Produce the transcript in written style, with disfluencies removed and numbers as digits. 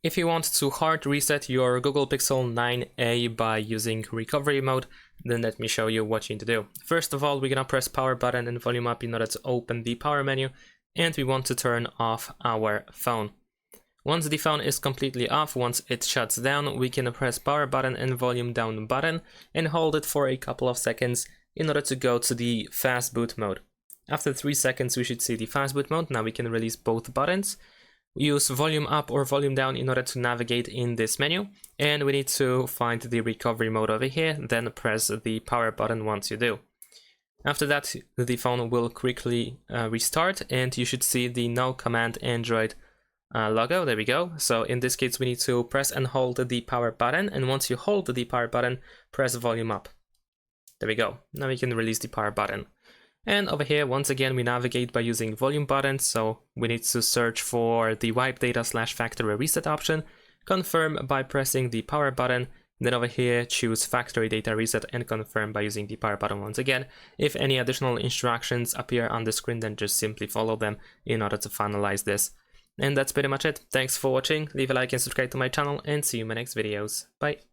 If you want to hard reset your Google Pixel 9a by using recovery mode, then let me show you what you need to do. First of all, we're gonna press power button and volume up in order to open the power menu, and we want to turn off our phone. Once the phone is completely off, once it shuts down, we can press power button and volume down button and hold it for a couple of seconds in order to go to the fast boot mode. After 3 seconds, we should see the fast boot mode. Now we can release both buttons. Use volume up or volume down in order to navigate in this menu, and we need to find the recovery mode over here, then press the power button once you do. After that, the phone will quickly restart, and you should see the No Command Android logo. There we go. So in this case, we need to press and hold the power button, and once you hold the power button, press volume up. There we go. Now we can release the power button. And over here, once again, we navigate by using volume buttons, so we need to search for the wipe data / factory reset option, confirm by pressing the power button, then over here choose factory data reset and confirm by using the power button once again. If any additional instructions appear on the screen, then just simply follow them in order to finalize this. And that's pretty much it. Thanks for watching, leave a like and subscribe to my channel, and see you in my next videos. Bye!